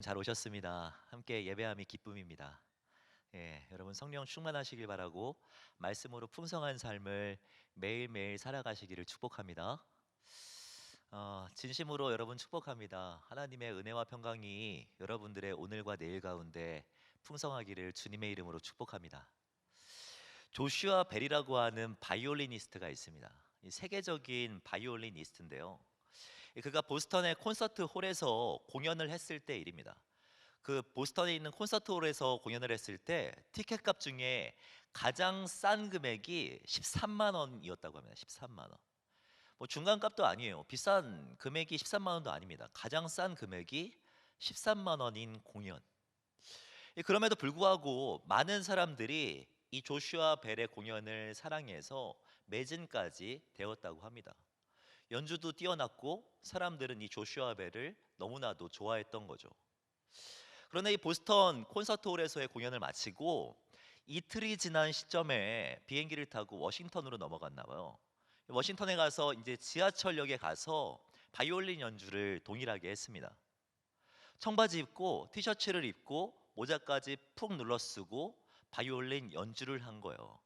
잘 오셨습니다. 함께 예배함이 기쁨입니다. 여러분 성령 충만하시길 바라고 말씀으로 풍성한 삶을 매일매일 살아가시기를 축복합니다. 진심으로 여러분 축복합니다. 하나님의 은혜와 평강이 여러분들의 오늘과 내일 가운데 풍성하기를 주님의 이름으로 축복합니다. 조슈아 벨이라고 하는 바이올리니스트가 있습니다. 이 세계적인 바이올리니스트인데요. 그가 보스턴의 콘서트 홀에서 공연을 했을 때 일입니다. 그 보스턴에 있는 콘서트홀에서 공연을 했을 때 티켓값 중에 가장 싼 금액이 13만 원이었다고 합니다. 13만 원. 뭐 중간값도 아니에요. 비싼 금액이 13만 원도 아닙니다. 가장 싼 금액이 13만 원인 공연. 그럼에도 불구하고 많은 사람들이 이 조슈아 벨의 공연을 사랑해서 매진까지 되었다고 합니다. 연주도 뛰어났고 사람들은 이 조슈아 벨을 너무나도 좋아했던 거죠. 그런데 이 보스턴 콘서트홀에서의 공연을 마치고 이틀이 지난 시점에 비행기를 타고 워싱턴으로 넘어갔나 봐요. 워싱턴에 가서 이제 지하철역에 가서 바이올린 연주를 동일하게 했습니다. 청바지 입고 티셔츠를 입고 모자까지 푹 눌러 쓰고 바이올린 연주를 한 거예요.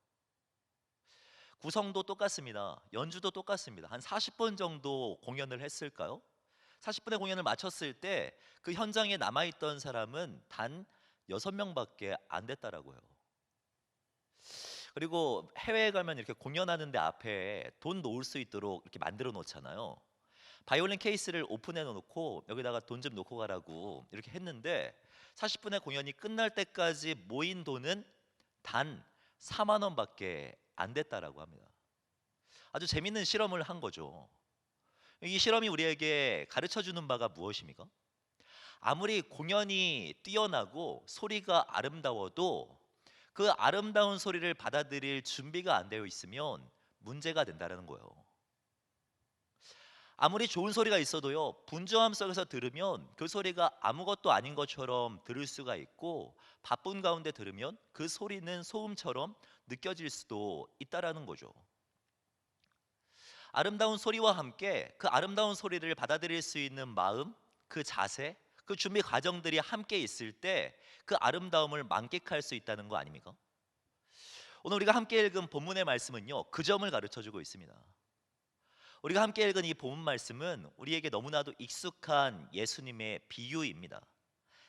구성도 똑같습니다. 연주도 똑같습니다. 한 40분 정도 공연을 했을까요? 40분의 공연을 마쳤을 때 그 현장에 남아있던 사람은 단 6명밖에 안 됐다라고요. 그리고 해외에 가면 이렇게 공연하는데 앞에 돈 놓을 수 있도록 이렇게 만들어 놓잖아요. 바이올린 케이스를 오픈해 놓고 여기다가 돈 좀 놓고 가라고 이렇게 했는데 40분의 공연이 끝날 때까지 모인 돈은 단 4만 원밖에 안 됐다라고 합니다. 아주 재밌는 실험을 한 거죠. 이 실험이 우리에게 가르쳐 주는 바가 무엇입니까? 아무리 공연이 뛰어나고 소리가 아름다워도 그 아름다운 소리를 받아들일 준비가 안 되어 있으면 문제가 된다는 거예요. 아무리 좋은 소리가 있어도요, 분주함 속에서 들으면 그 소리가 아무것도 아닌 것처럼 들을 수가 있고, 바쁜 가운데 들으면 그 소리는 소음처럼 느껴질 수도 있다라는 거죠. 아름다운 소리와 함께 그 아름다운 소리를 받아들일 수 있는 마음, 그 자세, 그 준비 과정들이 함께 있을 때 그 아름다움을 만끽할 수 있다는 거 아닙니까? 오늘 우리가 함께 읽은 본문의 말씀은요, 그 점을 가르쳐 주고 있습니다. 우리가 함께 읽은 이 본문 말씀은 우리에게 너무나도 익숙한 예수님의 비유입니다.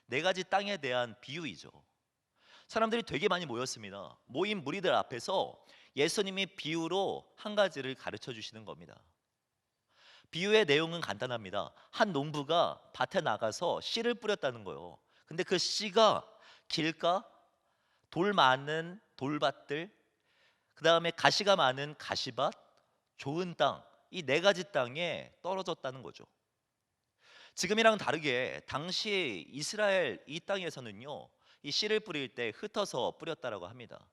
네 가지 땅에 대한 비유이죠. 사람들이 되게 많이 모였습니다. 모인 무리들 앞에서 예수님이 비유로 한 가지를 가르쳐 주시는 겁니다. 비유의 내용은 간단합니다. 한 농부가 밭에 나가서 씨를 뿌렸다는 거예요. 근데 그 씨가 길가, 돌 많은 돌밭들, 그 다음에 가시가 많은 가시밭, 좋은 땅, 이 네 가지 땅에 떨어졌다는 거죠. 지금이랑 다르게 당시 이스라엘 이 땅에서는요, 이 씨를 뿌릴 때 흩어서 뿌렸다라고 합니다.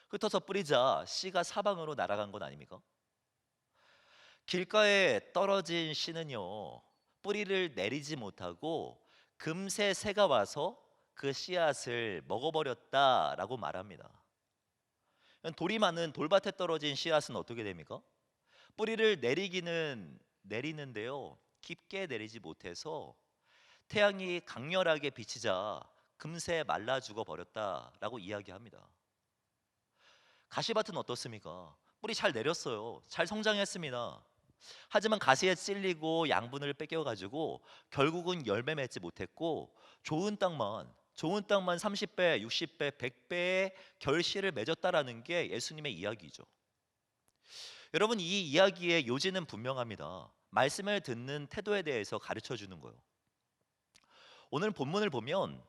흩어서 뿌리자 씨가 사방으로 날아간 건 아닙니까? 길가에 떨어진 씨는요, 뿌리를 내리지 못하고 금세 새가 와서 그 씨앗을 먹어버렸다라고 말합니다. 돌이 많은 돌밭에 떨어진 씨앗은 어떻게 됩니까? 뿌리를 내리기는 내리는데요, 깊게 내리지 못해서 태양이 강렬하게 비치자 금세 말라 죽어 버렸다라고 이야기합니다. 가시밭은 어떻습니까? 뿌리 잘 내렸어요. 잘 성장했습니다. 하지만 가시에 찔리고 양분을 뺏겨가지고 결국은 열매 맺지 못했고 좋은 땅만 30배, 60배, 100배의 결실을 맺었다라는 게 예수님의 이야기죠. 여러분, 이 이야기의 요지는 분명합니다. 말씀을 듣는 태도에 대해서 가르쳐 주는 거예요. 오늘 본문을 보면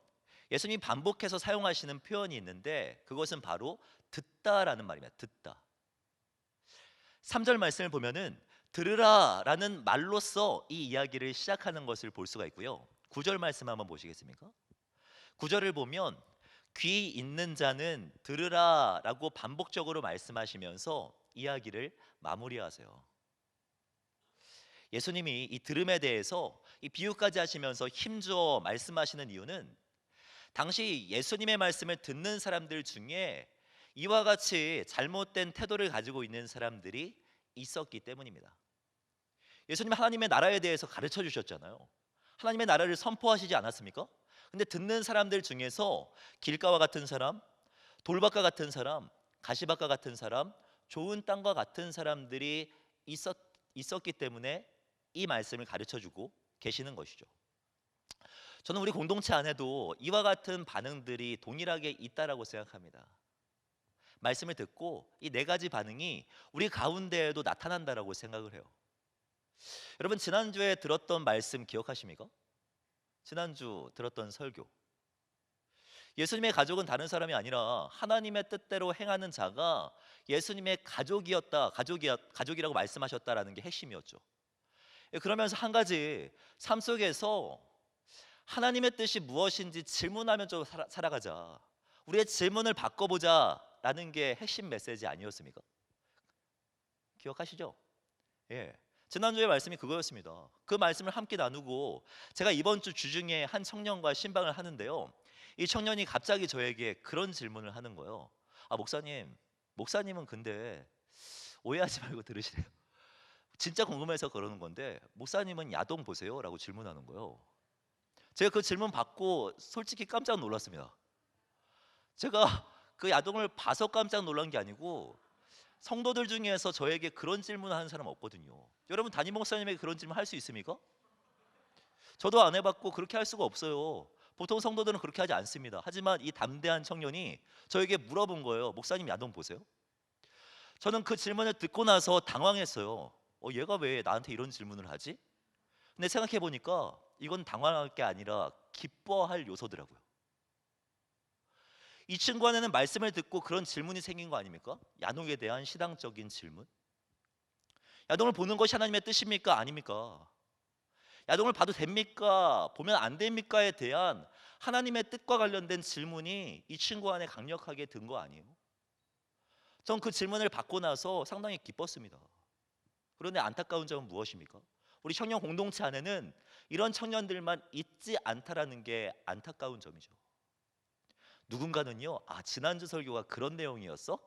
예수님이 반복해서 사용하시는 표현이 있는데 그것은 바로 듣다라는 말입니다. 듣다. 3절 말씀을 보면은 들으라라는 말로써 이 이야기를 시작하는 것을 볼 수가 있고요. 9절 말씀 한번 보시겠습니까? 9절을 보면 귀 있는 자는 들으라라고 반복적으로 말씀하시면서 이야기를 마무리하세요. 예수님이 이 들음에 대해서 이 비유까지 하시면서 힘주어 말씀하시는 이유는 당시 예수님의 말씀을 듣는 사람들 중에 이와 같이 잘못된 태도를 가지고 있는 사람들이 있었기 때문입니다. 예수님 하나님의 나라에 대해서 가르쳐 주셨잖아요. 하나님의 나라를 선포하시지 않았습니까? 근데 듣는 사람들 중에서 길가와 같은 사람, 돌밭과 같은 사람, 가시밭과 같은 사람, 좋은 땅과 같은 사람들이 있었기 때문에 이 말씀을 가르쳐 주고 계시는 것이죠. 저는 우리 공동체 안에도 이와 같은 반응들이 동일하게 있다라고 생각합니다. 말씀을 듣고 이 네 가지 반응이 우리 가운데에도 나타난다라고 생각을 해요. 여러분, 지난주에 들었던 말씀 기억하십니까? 지난주 들었던 설교. 예수님의 가족은 다른 사람이 아니라 하나님의 뜻대로 행하는 자가 예수님의 가족이라고 말씀하셨다라는 게 핵심이었죠. 그러면서 한 가지, 삶 속에서 하나님의 뜻이 무엇인지 질문하면 좀 살아가자, 우리의 질문을 바꿔보자라는 게 핵심 메시지 아니었습니까? 기억하시죠? 예. 지난주의 말씀이 그거였습니다. 그 말씀을 함께 나누고 제가 이번 주 주중에 한 청년과 신방을 하는데요, 이 청년이 갑자기 저에게 그런 질문을 하는 거예요. 아, 목사님은 근데 오해하지 말고 들으시래요. 진짜 궁금해서 그러는 건데, 목사님은 야동 보세요? 라고 질문하는 거예요. 제가 그 질문 받고 솔직히 깜짝 놀랐습니다. 제가 그 야동을 봐서 깜짝 놀란 게 아니고, 성도들 중에서 저에게 그런 질문을 하는 사람 없거든요. 여러분, 담임 목사님에게 그런 질문 할 수 있습니까? 저도 안 해봤고 그렇게 할 수가 없어요. 보통 성도들은 그렇게 하지 않습니다. 하지만 이 담대한 청년이 저에게 물어본 거예요. 목사님 야동 보세요? 저는 그 질문을 듣고 나서 당황했어요. 얘가 왜 나한테 이런 질문을 하지? 근데 생각해 보니까 이건 당황할 게 아니라 기뻐할 요소더라고요. 이 친구 안에는 말씀을 듣고 그런 질문이 생긴 거 아닙니까? 야동에 대한 신앙적인 질문. 야동을 보는 것이 하나님의 뜻입니까? 아닙니까? 야동을 봐도 됩니까? 보면 안 됩니까에 대한 하나님의 뜻과 관련된 질문이 이 친구 안에 강력하게 든 거 아니에요? 전 그 질문을 받고 나서 상당히 기뻤습니다. 그런데 안타까운 점은 무엇입니까? 우리 청년 공동체 안에는 이런 청년들만 있지 않다라는 게 안타까운 점이죠. 누군가는요, 아, 지난주 설교가 그런 내용이었어?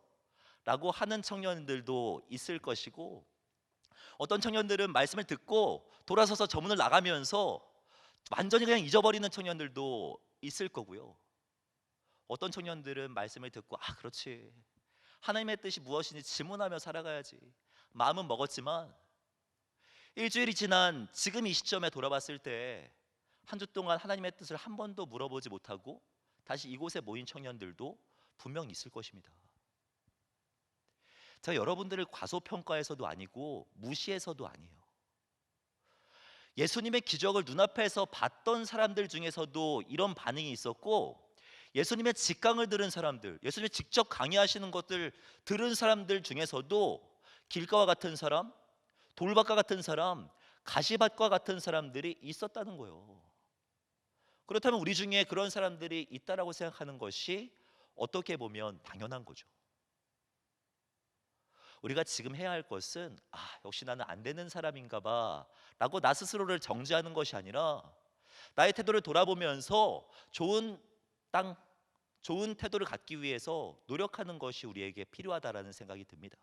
라고 하는 청년들도 있을 것이고, 어떤 청년들은 말씀을 듣고 돌아서서 저 문을 나가면서 완전히 그냥 잊어버리는 청년들도 있을 거고요. 어떤 청년들은 말씀을 듣고, 아, 그렇지, 하나님의 뜻이 무엇인지 질문하며 살아가야지, 마음은 먹었지만 일주일이 지난 지금 이 시점에 돌아봤을 때 한 주 동안 하나님의 뜻을 한 번도 물어보지 못하고 다시 이곳에 모인 청년들도 분명 있을 것입니다. 제가 여러분들을 과소평가해서도 아니고 무시해서도 아니에요. 예수님의 기적을 눈앞에서 봤던 사람들 중에서도 이런 반응이 있었고, 예수님의 직강을 들은 사람들, 예수님이 직접 강의하시는 것들 들은 사람들 중에서도 길가와 같은 사람, 돌밭과 같은 사람, 가시밭과 같은 사람들이 있었다는 거예요. 그렇다면 우리 중에 그런 사람들이 있다라고 생각하는 것이 어떻게 보면 당연한 거죠. 우리가 지금 해야 할 것은, 아, 역시 나는 안 되는 사람인가 봐 라고 나 스스로를 정죄하는 것이 아니라, 나의 태도를 돌아보면서 좋은 땅, 좋은 태도를 갖기 위해서 노력하는 것이 우리에게 필요하다라는 생각이 듭니다.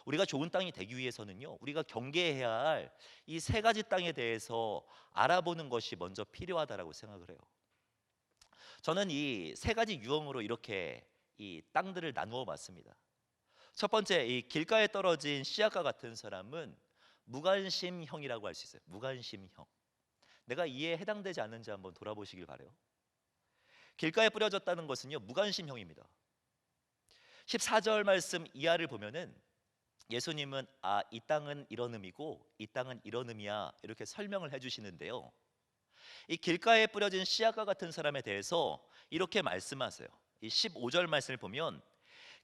우리가 좋은 땅이 되기 위해서는요, 우리가 경계해야 할 이 세 가지 땅에 대해서 알아보는 것이 먼저 필요하다라고 생각을 해요. 저는 이 세 가지 유형으로 이렇게 이 땅들을 나누어 봤습니다. 첫 번째, 이 길가에 떨어진 씨앗과 같은 사람은 무관심형이라고 할 수 있어요. 무관심형. 내가 이에 해당되지 않는지 한번 돌아보시길 바래요. 길가에 뿌려졌다는 것은요, 무관심형입니다. 14절 말씀 이하를 보면은 예수님은 이 땅은 이런 의미고 이 땅은 이런 의미야, 이렇게 설명을 해주시는데요, 이 길가에 뿌려진 씨앗과 같은 사람에 대해서 이렇게 말씀하세요. 이 15절 말씀을 보면,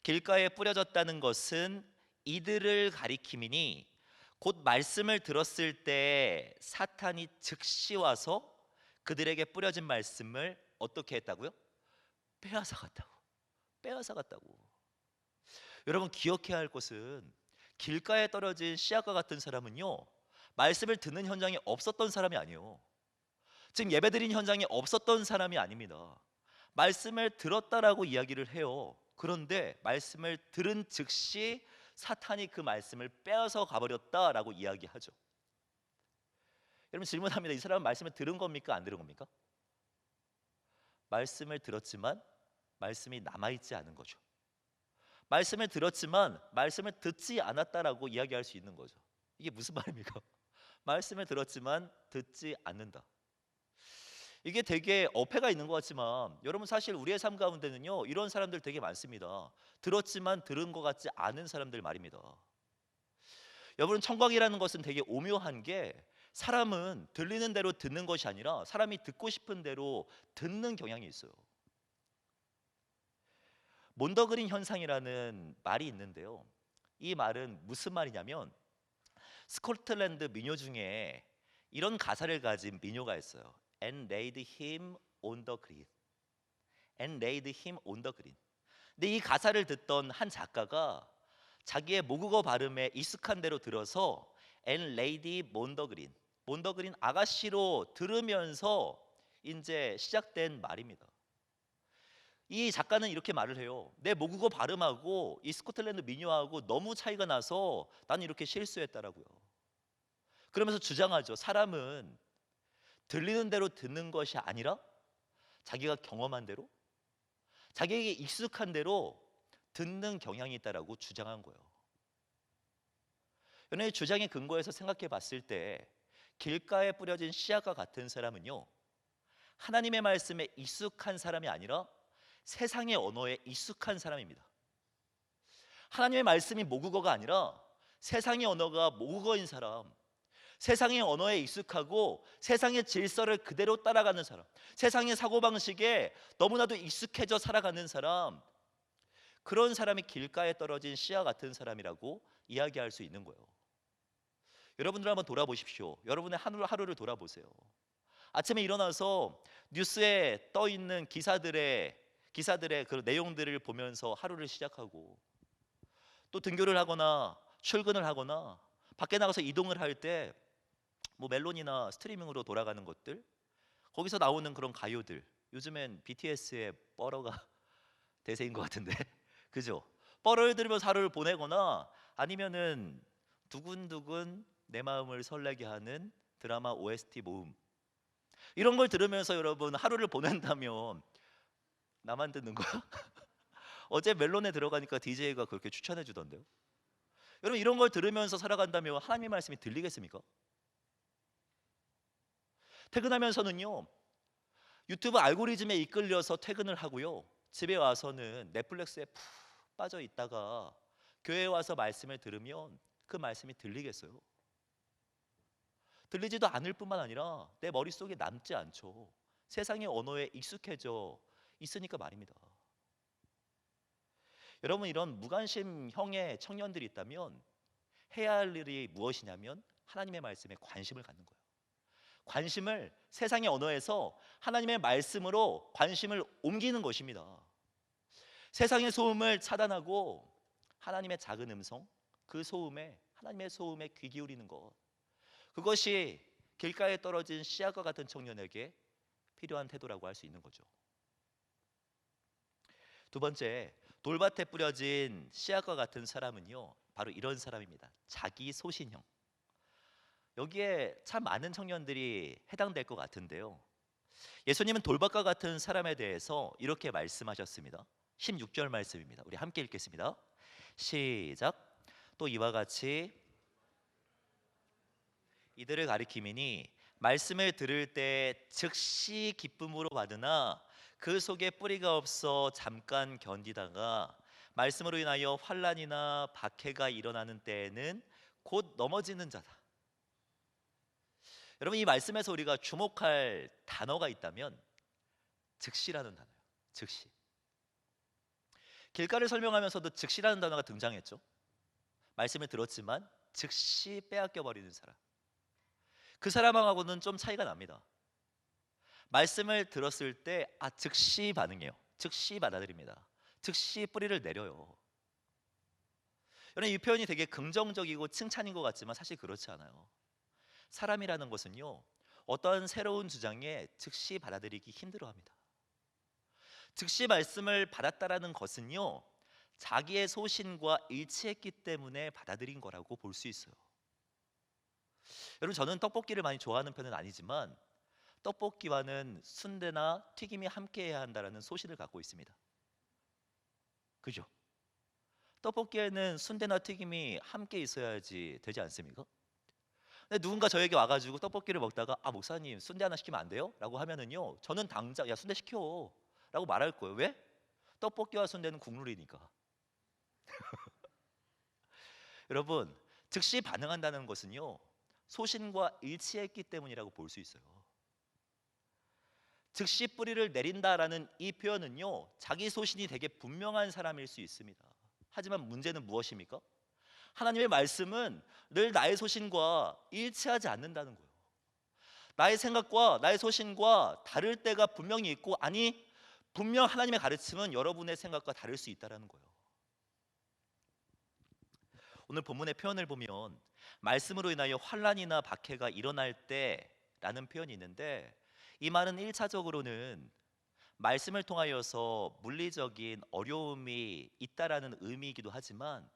길가에 뿌려졌다는 것은 이들을 가리킴이니 곧 말씀을 들었을 때 사탄이 즉시 와서 그들에게 뿌려진 말씀을 어떻게 했다고요? 빼앗아갔다고. 여러분, 기억해야 할 것은 길가에 떨어진 씨앗과 같은 사람은요, 말씀을 듣는 현장에 없었던 사람이 아니에요. 지금 예배드린 현장에 없었던 사람이 아닙니다. 말씀을 들었다라고 이야기를 해요. 그런데 말씀을 들은 즉시 사탄이 그 말씀을 빼앗아 가버렸다라고 이야기하죠. 여러분 질문합니다. 이 사람은 말씀을 들은 겁니까? 안 들은 겁니까? 말씀을 들었지만 말씀이 남아있지 않은 거죠. 말씀을 들었지만 말씀을 듣지 않았다라고 이야기할 수 있는 거죠. 이게 무슨 말입니까? 말씀을 들었지만 듣지 않는다. 이게 되게 어폐가 있는 것 같지만 여러분 사실 우리의 삶 가운데는요 이런 사람들 되게 많습니다. 들었지만 들은 것 같지 않은 사람들 말입니다. 여러분 청각이라는 것은 되게 오묘한 게 사람은 들리는 대로 듣는 것이 아니라 사람이 듣고 싶은 대로 듣는 경향이 있어요. 몬더그린 현상이라는 말이 있는데요. 이 말은 무슨 말이냐면 스코틀랜드 민요 중에 이런 가사를 가진 민요가 있어요. And laid him on the green. And laid him on the green. 근데 이 가사를 듣던 한 작가가 자기의 모국어 발음에 익숙한 대로 들어서 And laid him on the green. on the green 아가씨로 들으면서 이제 시작된 말입니다. 이 작가는 이렇게 말을 해요. 내 모국어 발음하고 이 스코틀랜드 민요하고 너무 차이가 나서 나는 이렇게 실수했다라고요. 그러면서 주장하죠. 사람은 들리는 대로 듣는 것이 아니라 자기가 경험한 대로 자기에게 익숙한 대로 듣는 경향이 있다라고 주장한 거예요. 연애의 주장의 근거에서 생각해 봤을 때 길가에 뿌려진 씨앗과 같은 사람은요 하나님의 말씀에 익숙한 사람이 아니라 세상의 언어에 익숙한 사람입니다. 하나님의 말씀이 모국어가 아니라 세상의 언어가 모국어인 사람, 세상의 언어에 익숙하고 세상의 질서를 그대로 따라가는 사람, 세상의 사고방식에 너무나도 익숙해져 살아가는 사람, 그런 사람이 길가에 떨어진 씨앗 같은 사람이라고 이야기할 수 있는 거예요. 여러분들 한번 돌아보십시오. 여러분의 하루를 돌아보세요. 아침에 일어나서 뉴스에 떠 있는 기사들의 그 내용들을 보면서 하루를 시작하고 또 등교를 하거나 출근을 하거나 밖에 나가서 이동을 할 때 뭐 멜론이나 스트리밍으로 돌아가는 것들, 거기서 나오는 그런 가요들, 요즘엔 BTS의 뻐러가 대세인 것 같은데 그죠? 뻐러를 들으면서 하루를 보내거나 아니면은 두근두근 내 마음을 설레게 하는 드라마 OST 모음, 이런 걸 들으면서 여러분 하루를 보낸다면 나만 듣는 거야? 어제 멜론에 들어가니까 DJ가 그렇게 추천해 주던데요. 여러분 이런 걸 들으면서 살아간다면 하나님의 말씀이 들리겠습니까? 퇴근하면서는요 유튜브 알고리즘에 이끌려서 퇴근을 하고요 집에 와서는 넷플릭스에 푹 빠져 있다가 교회에 와서 말씀을 들으면 그 말씀이 들리겠어요? 들리지도 않을 뿐만 아니라 내 머릿속에 남지 않죠. 세상의 언어에 익숙해져 있으니까 말입니다. 여러분 이런 무관심형의 청년들이 있다면 해야 할 일이 무엇이냐면 하나님의 말씀에 관심을 갖는 거예요. 관심을 세상의 언어에서 하나님의 말씀으로 관심을 옮기는 것입니다. 세상의 소음을 차단하고 하나님의 작은 음성, 그 소음에 하나님의 소음에 귀 기울이는 것, 그것이 길가에 떨어진 씨앗과 같은 청년에게 필요한 태도라고 할 수 있는 거죠. 두 번째, 돌밭에 뿌려진 씨앗과 같은 사람은요 바로 이런 사람입니다. 자기 소신형. 여기에 참 많은 청년들이 해당될 것 같은데요, 예수님은 돌밭과 같은 사람에 대해서 이렇게 말씀하셨습니다. 16절 말씀입니다. 우리 함께 읽겠습니다. 시작. 또 이와 같이 이들을 가리키미니 말씀을 들을 때 즉시 기쁨으로 받으나 그 속에 뿌리가 없어 잠깐 견디다가 말씀으로 인하여 환난이나 박해가 일어나는 때에는 곧 넘어지는 자다. 여러분 이 말씀에서 우리가 주목할 단어가 있다면 즉시라는 단어예요. 즉시. 길가를 설명하면서도 즉시라는 단어가 등장했죠. 말씀을 들었지만 즉시 빼앗겨 버리는 사람, 그 사람하고는 좀 차이가 납니다. 말씀을 들었을 때 즉시 반응해요. 즉시 받아들입니다. 즉시 뿌리를 내려요. 여러분 이 표현이 되게 긍정적이고 칭찬인 것 같지만 사실 그렇지 않아요. 사람이라는 것은요 어떠한 새로운 주장에 즉시 받아들이기 힘들어합니다. 즉시 말씀을 받았다라는 것은요 자기의 소신과 일치했기 때문에 받아들인 거라고 볼 수 있어요. 여러분, 저는 떡볶이를 많이 좋아하는 편은 아니지만 떡볶이와는 순대나 튀김이 함께해야 한다라는 소신을 갖고 있습니다. 그죠? 떡볶이에는 순대나 튀김이 함께 있어야지 되지 않습니까? 근데 누군가 저에게 와가지고 떡볶이를 먹다가 아 목사님 순대 하나 시키면 안 돼요? 라고 하면은요 저는 당장 야 순대 시켜 라고 말할 거예요. 왜? 떡볶이와 순대는 국룰이니까. 여러분, 즉시 반응한다는 것은요 소신과 일치했기 때문이라고 볼 수 있어요. 즉시 뿌리를 내린다라는 이 표현은요 자기 소신이 되게 분명한 사람일 수 있습니다. 하지만 문제는 무엇입니까? 하나님의 말씀은 늘 나의 소신과 일치하지 않는다는 거예요. 나의 생각과 나의 소신과 다를 때가 분명히 있고, 아니 분명 하나님의 가르침은 여러분의 생각과 다를 수 있다는 거예요. 오늘 본문의 표현을 보면 말씀으로 인하여 환난이나 박해가 일어날 때라는 표현이 있는데, 이 말은 1차적으로는 말씀을 통하여서 물리적인 어려움이 있다라는 의미이기도 하지만,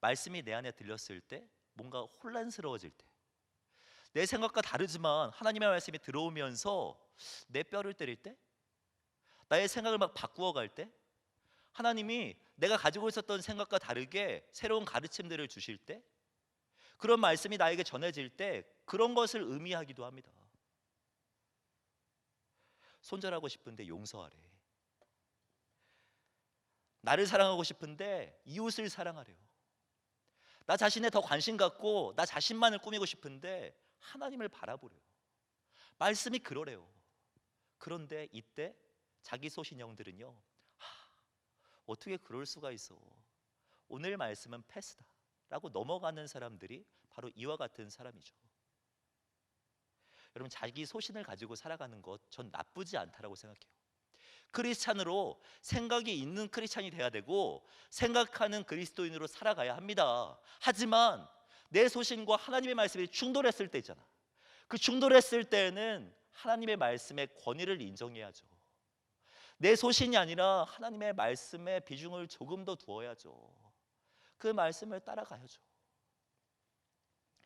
말씀이 내 안에 들렸을 때 뭔가 혼란스러워질 때, 내 생각과 다르지만 하나님의 말씀이 들어오면서 내 뼈를 때릴 때, 나의 생각을 막 바꾸어 갈 때, 하나님이 내가 가지고 있었던 생각과 다르게 새로운 가르침들을 주실 때, 그런 말씀이 나에게 전해질 때 그런 것을 의미하기도 합니다. 손절하고 싶은데 용서하래. 나를 사랑하고 싶은데 이웃을 사랑하래요. 나 자신에 더 관심 갖고 나 자신만을 꾸미고 싶은데 하나님을 바라보래요. 말씀이 그러래요. 그런데 이때 자기 소신형들은요, 어떻게 그럴 수가 있어, 오늘 말씀은 패스다 라고 넘어가는 사람들이 바로 이와 같은 사람이죠. 여러분, 자기 소신을 가지고 살아가는 것 전 나쁘지 않다라고 생각해요. 크리스찬으로 생각이 있는 크리스찬이 돼야 되고 생각하는 그리스도인으로 살아가야 합니다. 하지만 내 소신과 하나님의 말씀이 충돌했을 때 있잖아. 그 충돌했을 때에는 하나님의 말씀의 권위를 인정해야죠. 내 소신이 아니라 하나님의 말씀에 비중을 조금 더 두어야죠. 그 말씀을 따라가야죠.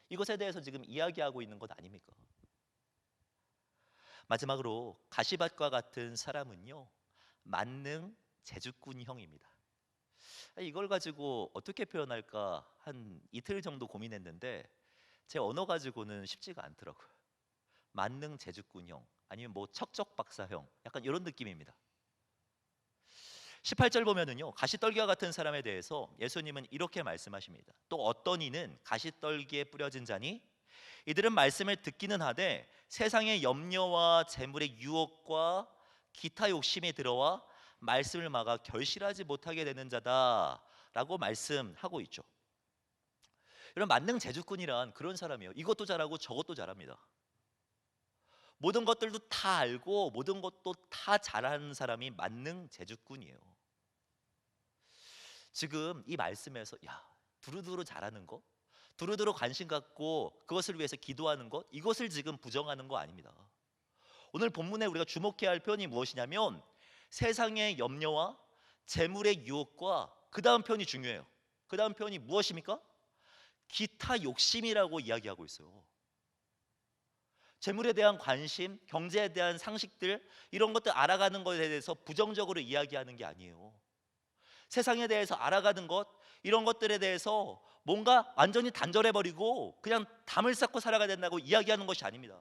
이것에 대해서 지금 이야기하고 있는 것 아닙니까? 마지막으로 가시밭과 같은 사람은요 만능 재주꾼형입니다. 이걸 가지고 어떻게 표현할까 한 이틀 정도 고민했는데 제 언어 가지고는 쉽지가 않더라고요. 만능 재주꾼형 아니면 뭐 척척박사형, 약간 이런 느낌입니다. 18절 보면은요 가시떨기와 같은 사람에 대해서 예수님은 이렇게 말씀하십니다. 또 어떤 이는 가시떨기에 뿌려진 자니 이들은 말씀을 듣기는 하되 세상의 염려와 재물의 유혹과 기타 욕심이 들어와 말씀을 막아 결실하지 못하게 되는 자다라고 말씀하고 있죠. 이런 만능 재주꾼이란 그런 사람이에요. 이것도 잘하고 저것도 잘합니다. 모든 것들도 다 알고 모든 것도 다 잘하는 사람이 만능 재주꾼이에요. 지금 이 말씀에서 야 두루두루 잘하는 거, 두루두루 관심 갖고 그것을 위해서 기도하는 것, 이것을 지금 부정하는 거 아닙니다. 오늘 본문에 우리가 주목해야 할 표현이 무엇이냐면 세상의 염려와 재물의 유혹과 그 다음 표현이 중요해요. 그 다음 표현이 무엇입니까? 기타 욕심이라고 이야기하고 있어요. 재물에 대한 관심, 경제에 대한 상식들, 이런 것들 알아가는 것에 대해서 부정적으로 이야기하는 게 아니에요. 세상에 대해서 알아가는 것, 이런 것들에 대해서 뭔가 완전히 단절해버리고 그냥 담을 쌓고 살아가야 된다고 이야기하는 것이 아닙니다.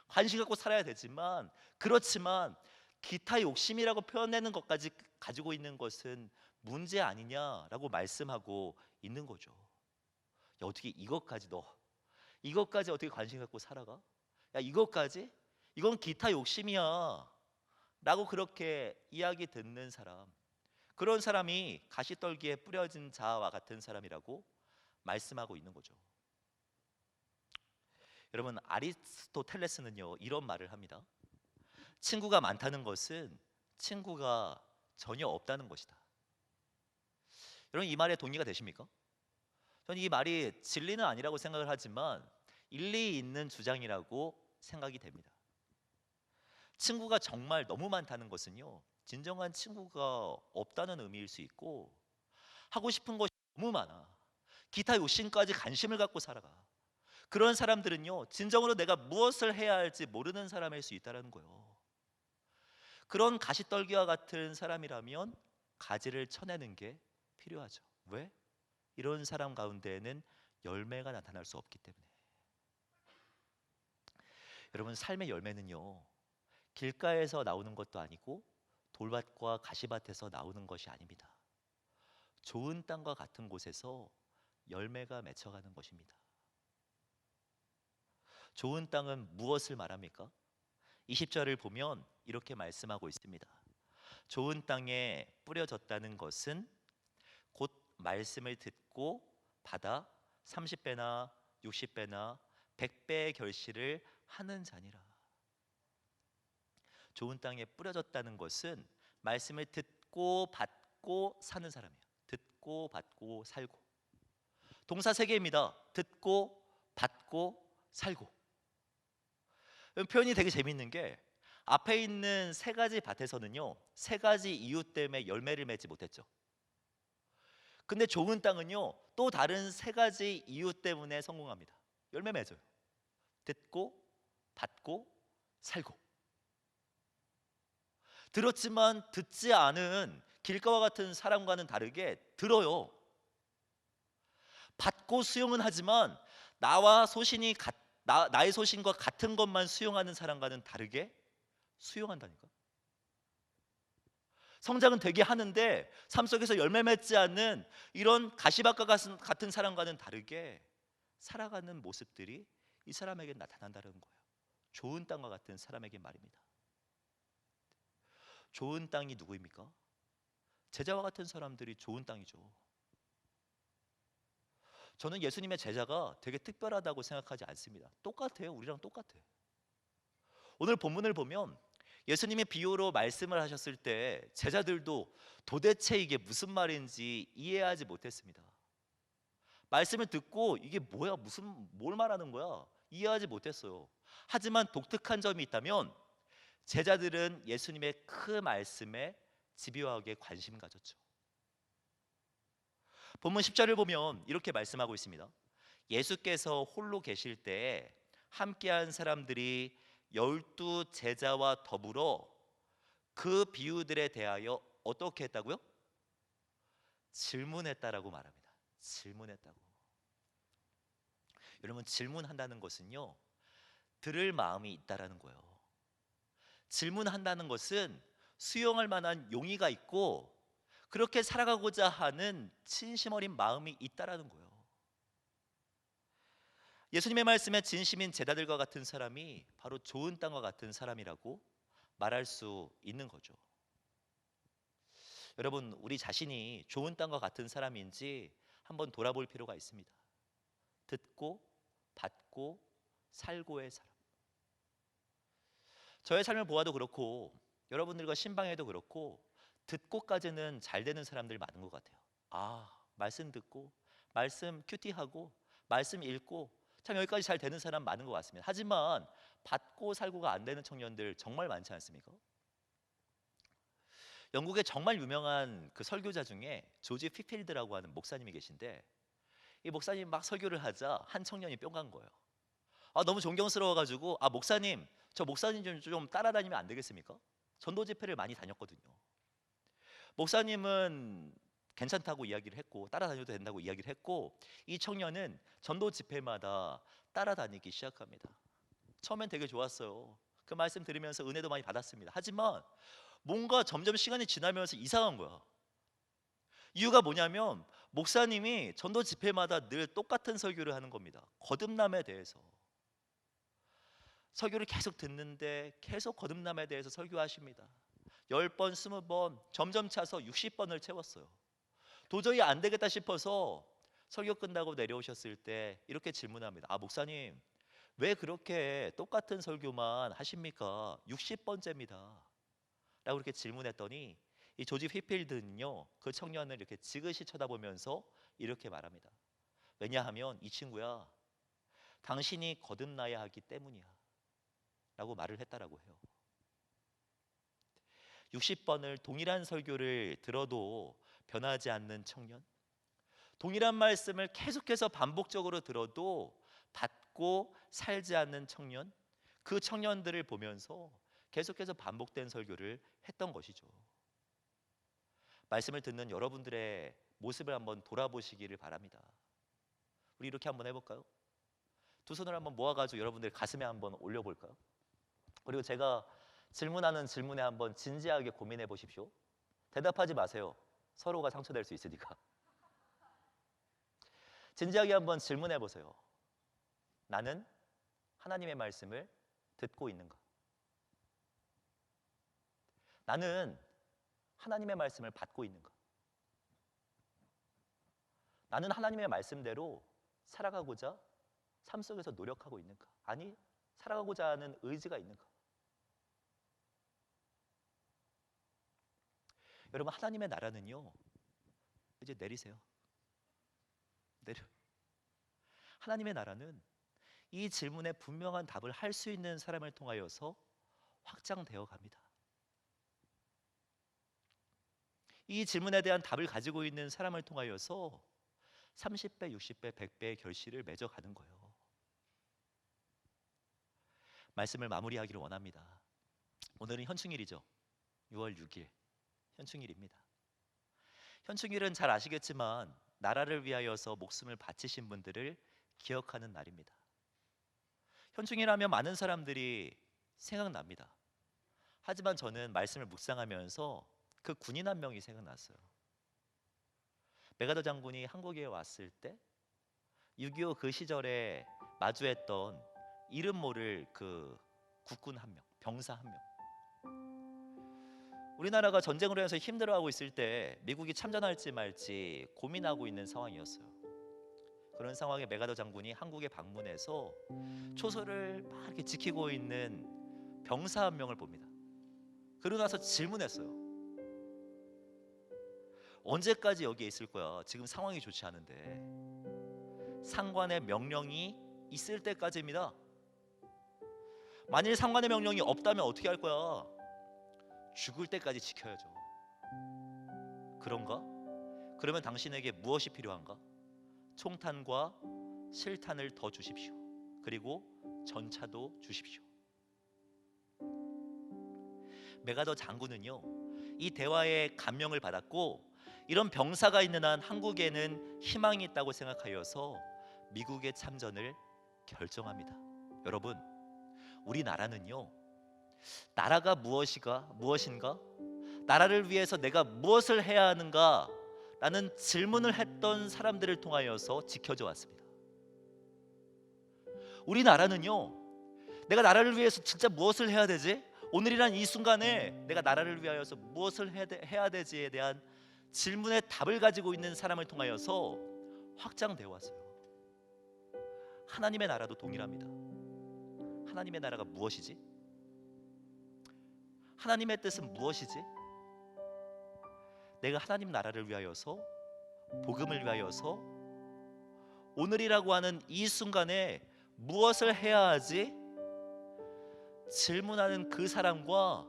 관심 갖고 살아야 되지만, 그렇지만 기타 욕심이라고 표현하는 것까지 가지고 있는 것은 문제 아니냐라고 말씀하고 있는 거죠. 야, 어떻게 이것까지 이것까지 어떻게 관심 갖고 살아가? 야, 이것까지? 이건 기타 욕심이야 라고 그렇게 이야기 듣는 사람, 그런 사람이 가시떨기에 뿌려진 자와 같은 사람이라고 말씀하고 있는 거죠. 여러분, 아리스토텔레스는요 이런 말을 합니다. 친구가 많다는 것은 친구가 전혀 없다는 것이다. 여러분, 이 말에 동의가 되십니까? 저는 이 말이 진리는 아니라고 생각을 하지만 일리 있는 주장이라고 생각이 됩니다. 친구가 정말 너무 많다는 것은요 진정한 친구가 없다는 의미일 수 있고, 하고 싶은 것이 너무 많아, 기타 욕심까지 관심을 갖고 살아가, 그런 사람들은요, 진정으로 내가 무엇을 해야 할지 모르는 사람일 수 있다는 거예요. 그런 가시떨기와 같은 사람이라면 가지를 쳐내는 게 필요하죠. 왜? 이런 사람 가운데에는 열매가 나타날 수 없기 때문에. 여러분, 삶의 열매는요, 길가에서 나오는 것도 아니고 돌밭과 가시밭에서 나오는 것이 아닙니다. 좋은 땅과 같은 곳에서 열매가 맺혀가는 것입니다. 좋은 땅은 무엇을 말합니까? 20절을 보면 이렇게 말씀하고 있습니다. 좋은 땅에 뿌려졌다는 것은 곧 말씀을 듣고 받아 30배나 60배나 100배의 결실을 하는 자니라. 좋은 땅에 뿌려졌다는 것은 말씀을 듣고 받고 사는 사람이에요. 듣고 받고 살고. 동사 세 개입니다. 듣고 받고 살고. 표현이 되게 재밌는 게 앞에 있는 세 가지 밭에서는요, 세 가지 이유 때문에 열매를 맺지 못했죠. 근데 좋은 땅은요, 또 다른 세 가지 이유 때문에 성공합니다. 열매 맺어요. 듣고 받고 살고. 들었지만 듣지 않은 길가와 같은 사람과는 다르게 들어요. 받고 수용은 하지만 나의 소신과 같은 것만 수용하는 사람과는 다르게 수용한다니까. 성장은 되게 하는데 삶 속에서 열매 맺지 않는 이런 가시밭과 같은 사람과는 다르게 살아가는 모습들이 이 사람에게 나타난다는 거예요. 좋은 땅과 같은 사람에게 말입니다. 좋은 땅이 누구입니까? 제자와 같은 사람들이 좋은 땅이죠. 저는 예수님의 제자가 되게 특별하다고 생각하지 않습니다. 똑같아요. 우리랑 똑같아. 오늘 본문을 보면 예수님이 비유로 말씀을 하셨을 때 제자들도 도대체 이게 무슨 말인지 이해하지 못했습니다. 말씀을 듣고 이게 뭐야, 뭘 말하는 거야, 이해하지 못했어요. 하지만 독특한 점이 있다면 제자들은 예수님의 그 말씀에 집요하게 관심 가졌죠. 본문 10절을 보면 이렇게 말씀하고 있습니다. 예수께서 홀로 계실 때에 함께한 사람들이 12 제자와 더불어 그 비유들에 대하여 어떻게 했다고요? 질문했다라고 말합니다. 질문했다고. 여러분, 질문한다는 것은요, 들을 마음이 있다라는 거예요. 질문한다는 것은 수용할 만한 용의가 있고 그렇게 살아가고자 하는 진심 어린 마음이 있다라는 거예요. 예수님의 말씀에 진심인 제자들과 같은 사람이 바로 좋은 땅과 같은 사람이라고 말할 수 있는 거죠. 여러분, 우리 자신이 좋은 땅과 같은 사람인지 한번 돌아볼 필요가 있습니다. 듣고 받고 살고의 사람. 저의 삶을 보아도 그렇고 여러분들과 신방에도 그렇고 듣고까지는 잘 되는 사람들 많은 것 같아요. 말씀 듣고 말씀 큐티하고 말씀 읽고 참 여기까지 잘 되는 사람 많은 것 같습니다. 하지만 받고 살고가 안 되는 청년들 정말 많지 않습니까? 영국에 정말 유명한 그 설교자 중에 조지 피필드라고 하는 목사님이 계신데, 이 목사님이 막 설교를 하자 한 청년이 뿅 간 거예요. 너무 존경스러워가지고 목사님, 저 목사님 좀 따라다니면 안 되겠습니까? 전도 집회를 많이 다녔거든요. 목사님은 괜찮다고 이야기를 했고 따라다녀도 된다고 이야기를 했고, 이 청년은 전도 집회마다 따라다니기 시작합니다. 처음엔 되게 좋았어요. 그 말씀 들으면서 은혜도 많이 받았습니다. 하지만 뭔가 점점 시간이 지나면서 이상한 거야. 이유가 뭐냐면 목사님이 전도 집회마다 늘 똑같은 설교를 하는 겁니다. 거듭남에 대해서. 설교를 계속 듣는데 계속 거듭남에 대해서 설교하십니다. 10번, 20번, 점점 차서 60번을 채웠어요. 도저히 안 되겠다 싶어서 설교 끝나고 내려오셨을 때 이렇게 질문합니다. 목사님, 왜 그렇게 똑같은 설교만 하십니까? 60번째입니다. 라고 그렇게 질문했더니 이 조지 휘필드는요, 그 청년을 이렇게 지그시 쳐다보면서 이렇게 말합니다. 왜냐하면 이 친구야, 당신이 거듭나야 하기 때문이야 라고 말을 했다라고 해요. 60번을 동일한 설교를 들어도 변하지 않는 청년, 동일한 말씀을 계속해서 반복적으로 들어도 받고 살지 않는 청년, 그 청년들을 보면서 계속해서 반복된 설교를 했던 것이죠. 말씀을 듣는 여러분들의 모습을 한번 돌아보시기를 바랍니다. 우리 이렇게 한번 해볼까요? 두 손을 한번 모아가지고 여러분들 가슴에 한번 올려볼까요? 그리고 제가 질문하는 질문에 한번 진지하게 고민해 보십시오. 대답하지 마세요. 서로가 상처될 수 있으니까. 진지하게 한번 질문해 보세요. 나는 하나님의 말씀을 듣고 있는가? 나는 하나님의 말씀을 받고 있는가? 나는 하나님의 말씀대로 살아가고자 삶 속에서 노력하고 있는가? 아니, 살아가고자 하는 의지가 있는가? 여러분, 하나님의 나라는요, 이제 내리세요. 내려. 하나님의 나라는 이 질문에 분명한 답을 할 수 있는 사람을 통하여서 확장되어 갑니다. 이 질문에 대한 답을 가지고 있는 사람을 통하여서 30배, 60배, 100배의 결실을 맺어가는 거예요. 말씀을 마무리하기를 원합니다. 오늘은 현충일이죠. 6월 6일 현충일입니다. 현충일은 잘 아시겠지만 나라를 위하여서 목숨을 바치신 분들을 기억하는 날입니다. 현충일 하면 많은 사람들이 생각납니다. 하지만 저는 말씀을 묵상하면서 그 군인 한 명이 생각났어요. 메가더 장군이 한국에 왔을 때 6.25 그 시절에 마주했던 이름 모를 그 국군 한 명, 병사 한 명. 우리나라가 전쟁으로 해서 힘들어하고 있을 때 미국이 참전할지 말지 고민하고 있는 상황이었어요. 그런 상황에 메가더 장군이 한국에 방문해서 초소를 막 이렇게 지키고 있는 병사 한 명을 봅니다. 그러고 나서 질문했어요. 언제까지 여기에 있을 거야? 지금 상황이 좋지 않은데. 상관의 명령이 있을 때까지입니다. 만일 상관의 명령이 없다면 어떻게 할 거야? 죽을 때까지 지켜야죠. 그런가? 그러면 당신에게 무엇이 필요한가? 총탄과 실탄을 더 주십시오. 그리고 전차도 주십시오. 메가더 장군은요, 이 대화에 감명을 받았고, 이런 병사가 있는 한 한국에는 희망이 있다고 생각하여서 미국의 참전을 결정합니다. 여러분, 우리나라는요, 나라가 무엇인가? 나라를 위해서 내가 무엇을 해야 하는가? 라는 질문을 했던 사람들을 통하여서 지켜져 왔습니다. 우리나라는요, 내가 나라를 위해서 진짜 무엇을 해야 되지? 오늘이란 이 순간에 내가 나라를 위하여서 무엇을 해야 되지에 대한 질문의 답을 가지고 있는 사람을 통하여서 확장되어 왔어요. 하나님의 나라도 동일합니다. 하나님의 나라가 무엇이지? 하나님의 뜻은 무엇이지? 내가 하나님 나라를 위하여서, 복음을 위하여서 오늘이라고 하는 이 순간에 무엇을 해야 하지? 질문하는 그 사람과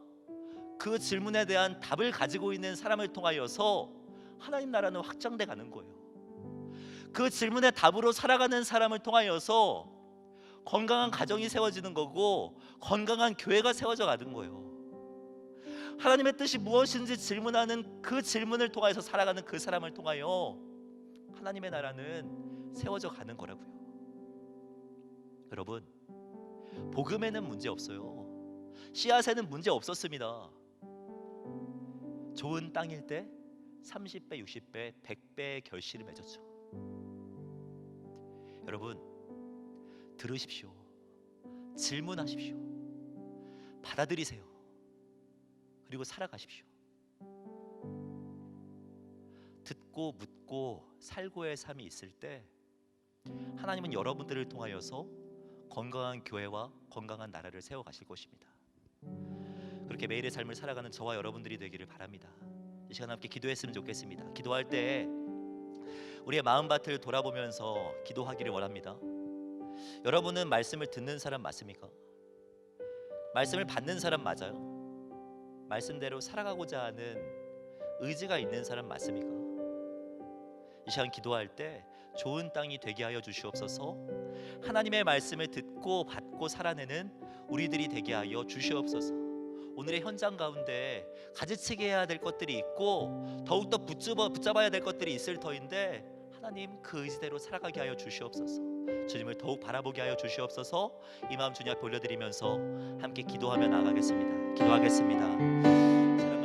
그 질문에 대한 답을 가지고 있는 사람을 통하여서 하나님 나라는 확장돼 가는 거예요. 그 질문의 답으로 살아가는 사람을 통하여서 건강한 가정이 세워지는 거고, 건강한 교회가 세워져 가는 거예요. 하나님의 뜻이 무엇인지 질문하는 그 질문을 통하여서 살아가는 그 사람을 통하여 하나님의 나라는 세워져 가는 거라고요. 여러분, 복음에는 문제 없어요. 씨앗에는 문제 없었습니다. 좋은 땅일 때 30배, 60배, 100배의 결실을 맺었죠. 여러분, 들으십시오. 질문하십시오. 받아들이세요. 그리고 살아가십시오. 듣고 묻고 살고의 삶이 있을 때 하나님은 여러분들을 통하여서 건강한 교회와 건강한 나라를 세워가실 것입니다. 그렇게 매일의 삶을 살아가는 저와 여러분들이 되기를 바랍니다. 이 시간 함께 기도했으면 좋겠습니다. 기도할 때 우리의 마음밭을 돌아보면서 기도하기를 원합니다. 여러분은 말씀을 듣는 사람 맞습니까? 말씀을 받는 사람 맞아요? 말씀대로 살아가고자 하는 의지가 있는 사람 맞습니까? 이 시간 기도할 때 좋은 땅이 되게 하여 주시옵소서. 하나님의 말씀을 듣고 받고 살아내는 우리들이 되게 하여 주시옵소서. 오늘의 현장 가운데 가지치기 해야 될 것들이 있고 더욱더 붙잡아야 될 것들이 있을 터인데 하나님 그 의지대로 살아가게 하여 주시옵소서. 주님을 더욱 바라보게 하여 주시옵소서. 이 마음 주님 앞에 올려드리면서 함께 기도하며 나아가겠습니다. 기도하겠습니다.